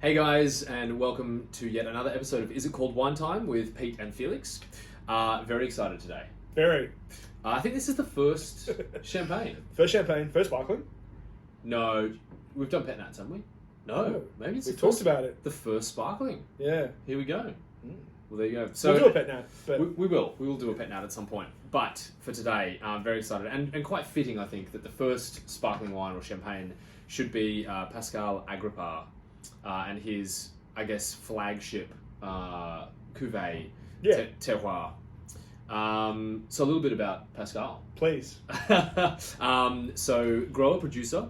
Hey guys, and welcome to yet another episode of Is It Called Wine Time with Pete and Felix. Very excited today. Very. I think this is the first champagne. First champagne, first sparkling. No, we've done pet nats, haven't we? No, maybe it's We the talked first, about it. the first sparkling. Yeah. Here we go. Mm. Well, there you go. So We'll do a pet nat. But we will do a pet nat at some point. But for today, I'm very excited and quite fitting, I think, that the first sparkling wine or champagne should be Pascal Agrapart and his, I guess, flagship cuvée, Yeah. Terroirs. So a little bit about Pascal. please. So grower producer,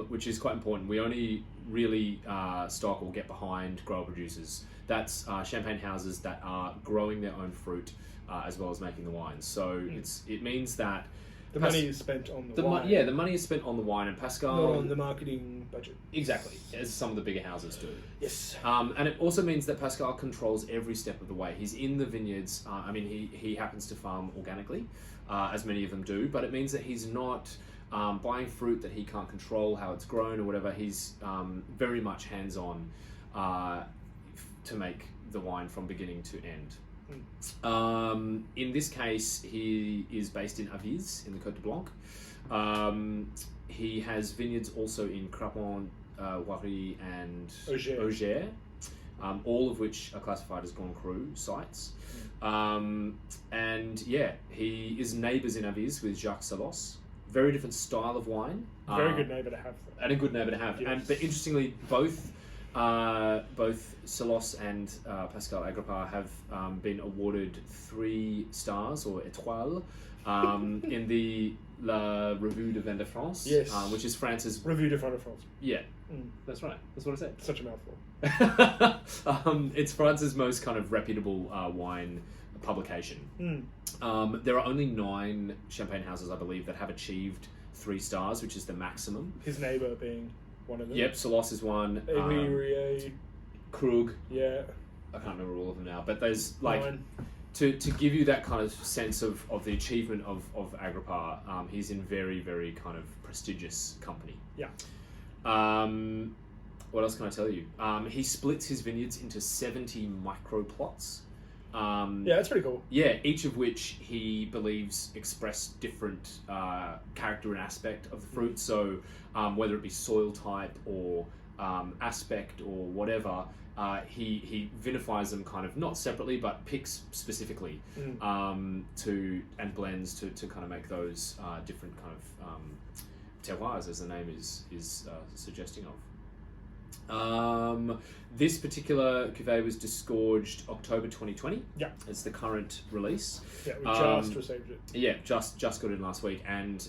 which is quite important. We only really stock or get behind grower producers. That's champagne houses that are growing their own fruit as well as making the wines. So it means that The money is spent on the wine. the money is spent on the wine, and Pascal Not on the marketing budget. exactly, as some of the bigger houses do. Yes. And it also means that Pascal controls every step of the way. He's in the vineyards. He happens to farm organically, as many of them do, but it means that he's not buying fruit that he can't control how it's grown or whatever. He's very much hands-on to make the wine from beginning to end. In this case, he is based in Aviz, in the Côte de Blanc. He has vineyards also in Crapon, Wari, and Auger, all of which are classified as Grand Cru sites. And yeah, he is neighbours in Aviz with Jacques Salos. Very different style of wine. Very good neighbour to have. And a good neighbour to have. Yes. But interestingly, both Salos and Pascal Agrapart have been awarded 3 stars or étoiles in the La Revue de Vin de France, Yes. which is France's... Revue de France. Yeah, that's right. That's what I said. Such a mouthful. It's France's most kind of reputable wine publication. There are only 9 champagne houses, I believe, that have achieved 3 stars, which is the maximum. His neighbour being one of them. Yep, Salos is one. Rie, Krug. yeah. I can't remember all of them now, but there's like 9. to give you that kind of sense of the achievement of Agrapart. He's in very, very kind of prestigious company. Yeah. What else can I tell you? He splits his vineyards into 70 micro plots. Yeah, that's pretty cool. Yeah, each of which he believes express different character and aspect of the fruit. So whether it be soil type or aspect or whatever, he vinifies them kind of not separately but picks specifically and blends to kind of make those different kind of terroirs, as the name is suggesting of. This particular cuvée was disgorged October 2020. Yeah. It's the current release. Yeah, we just received it. Yeah, just got it in last week. And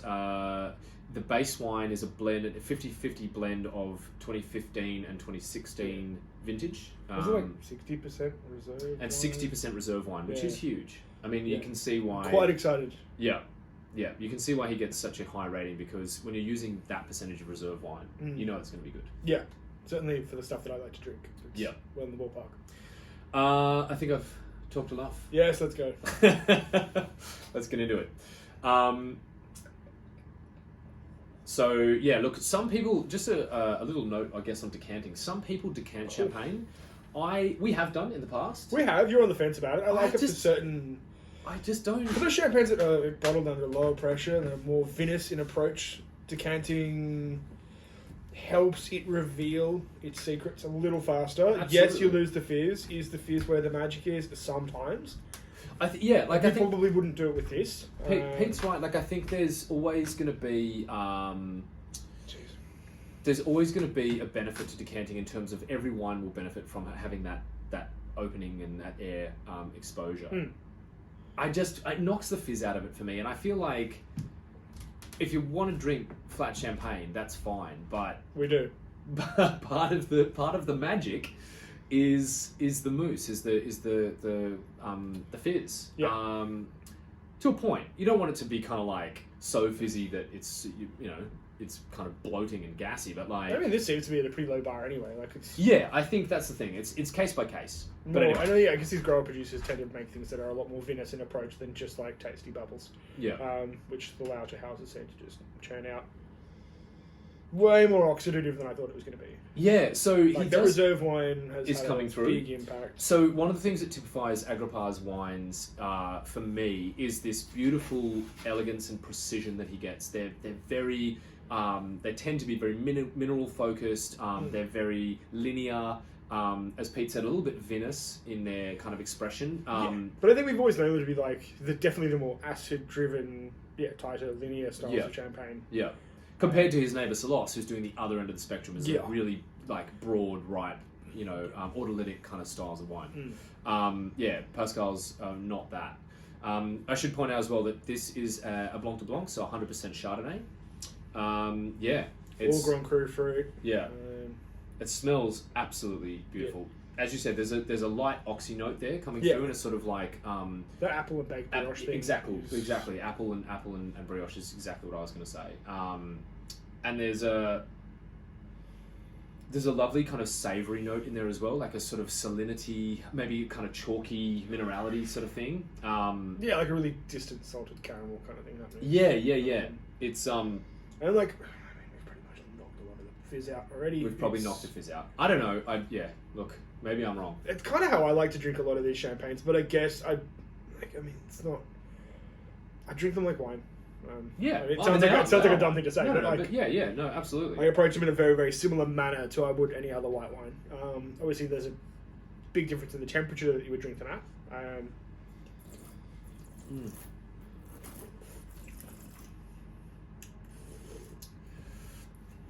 the base wine is a 50-50 blend of 2015 and 2016 vintage. Was it like 60% reserve? And 60% reserve wine, which is huge. I mean, you can see why... Quite excited. Yeah, you can see why he gets such a high rating, because when you're using that percentage of reserve wine, you know it's going to be good. Yeah. Certainly for the stuff that I like to drink. It's well in the ballpark. I think I've talked enough. Yes, let's go. Let's get into it. So yeah, look, some people, just a little note, I guess, on decanting. Some people decant champagne. We have done in the past. We have. You're on the fence about it. I like it for certain... I just don't... For the champagnes that are bottled under lower pressure and are more vinous in approach, decanting helps it reveal its secrets a little faster. Absolutely. Yes, you lose the fizz. Is the fizz where the magic is? Sometimes. I think probably wouldn't do it with this. Pete's right. Like, I think there's always going to be there's always going to be a benefit to decanting in terms of every wine will benefit from having that opening and that air exposure. It knocks the fizz out of it for me, and I feel like if you want to drink flat champagne, that's fine, but we do. But part of the magic is the mousse, is the fizz. Yeah. To a point, you don't want it to be kind of like so fizzy that it's it's kind of bloating and gassy, but like... I mean, this seems to be at a pretty low bar anyway. Like it's... Yeah, I think that's the thing. It's case by case. But More, anyway. I know, yeah, I guess these grower producers tend to make things that are a lot more vinous in approach than just like tasty bubbles. Yeah. Which the larger houses seem to just churn out. way more oxidative than I thought it was going to be. Yeah, so Like the reserve wine is had coming a through. big impact. So one of the things that typifies Agrapart's wines, for me, is this beautiful elegance and precision that he gets. They're very, they tend to be very mineral focused. They're very linear. As Pete said, a little bit vinous in their kind of expression. But I think we've always known them to be like definitely the more acid driven, tighter, linear styles of champagne. Yeah. Compared to his neighbour Salos, who's doing the other end of the spectrum, is like Yeah. really like broad, ripe, autolytic kind of styles of wine. Pascal's not that. I should point out as well that this is a Blanc de Blanc, so 100% Chardonnay. It's All Grand Cru fruit. Yeah, it smells absolutely beautiful. As you said, there's a light oxy note there coming through, and it's sort of like the apple and baked brioche thing. Exactly. Apple and brioche is exactly what I was going to say. And there's a lovely kind of savoury note in there as well, like a sort of salinity, maybe kind of chalky minerality sort of thing. Like a really distant salted caramel kind of thing happening. Yeah. It's and like, we've pretty much knocked a lot of the fizz out already. We've probably knocked the fizz out. I don't know. Look, maybe I'm wrong. It's kind of how I like to drink a lot of these champagnes, but I guess it's not. I drink them like wine. It sounds like a dumb thing to say, but absolutely. I approach them in a very, very similar manner to I would any other white wine. Obviously, there's a big difference in the temperature that you would drink them at.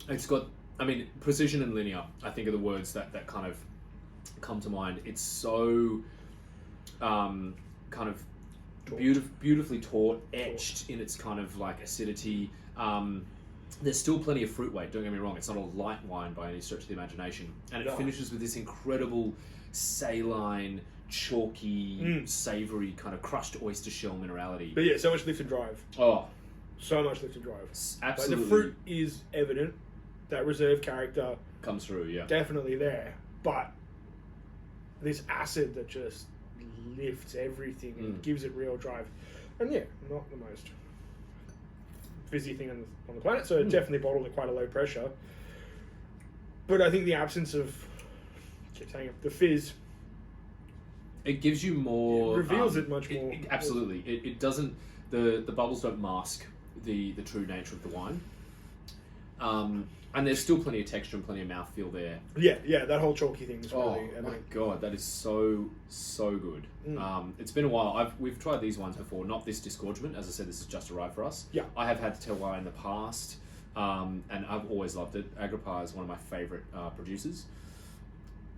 It's got, precision and linear, I think, are the words that kind of come to mind. It's so kind of beautifully taut, etched in its kind of like acidity. There's still plenty of fruit weight, don't get me wrong. It's not a light wine by any stretch of the imagination. And it finishes with this incredible saline, chalky, savoury, kind of crushed oyster shell minerality. But so much lift and drive. Oh. So much lift and drive. Absolutely. Like the fruit is evident. That reserve character comes through, definitely there. But this acid that just lifts everything and gives it real drive. And not the most fizzy thing on the planet, so definitely bottled at quite a low pressure. But I think the absence of, the fizz, it gives you more. It reveals it much more. Absolutely. It doesn't. The bubbles don't mask the true nature of the wine. And there's still plenty of texture and plenty of mouthfeel there. Yeah, that whole chalky thing is really... Oh my god, that is so good. It's been a while. We've tried these wines before, not this disgorgement. As I said, this has just arrived for us. Yeah. I have had Terroirs in the past, and I've always loved it. Agrapart is one of my favourite producers.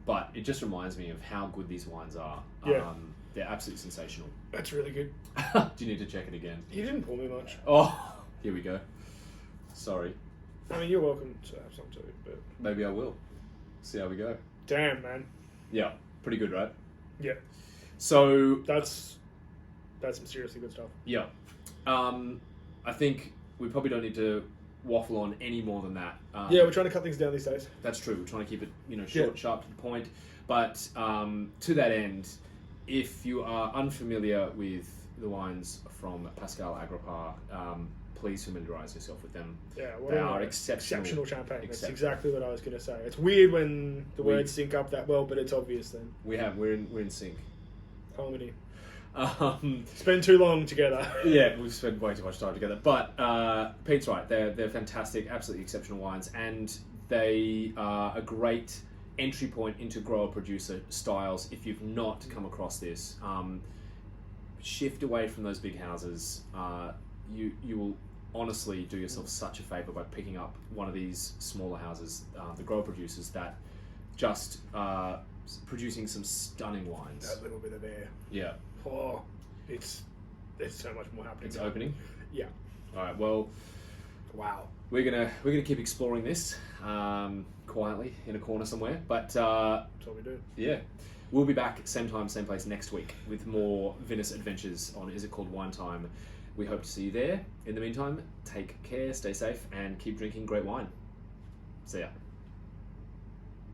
But it just reminds me of how good these wines are. Yeah. They're absolutely sensational. That's really good. Do you need to check it again? You didn't pour me much. Oh, here we go. Sorry. You're welcome to have some too, but... Maybe I will. See how we go. Damn, man. Yeah. Pretty good, right? Yeah. So... That's some seriously good stuff. Yeah. I think we probably don't need to waffle on any more than that. We're trying to cut things down these days. That's true. We're trying to keep it, short, sharp, to the point. But to that end, if you are unfamiliar with the wines from Pascal Agrapart, please familiarise yourself with them. Yeah, they are exceptional champagne. That's exactly what I was going to say. It's weird when the words sync up that well, but it's obvious then. We're in sync. Harmony. Spend too long together. Yeah, we've spent way too much time together. But Pete's right. They're fantastic, absolutely exceptional wines, and they are a great entry point into grower-producer styles. If you've not come across this, shift away from those big houses. You will honestly do yourself such a favour by picking up one of these smaller houses, the grower producers that just producing some stunning wines. That little bit of air. Yeah. Oh, there's so much more happening. It's opening. Yeah. All right. Well. Wow. We're gonna keep exploring this quietly in a corner somewhere, but that's what we do. Yeah. We'll be back same time, same place next week with more vinous adventures on Is It Called Wine Time. We hope to see you there. In the meantime, take care, stay safe, and keep drinking great wine. See ya.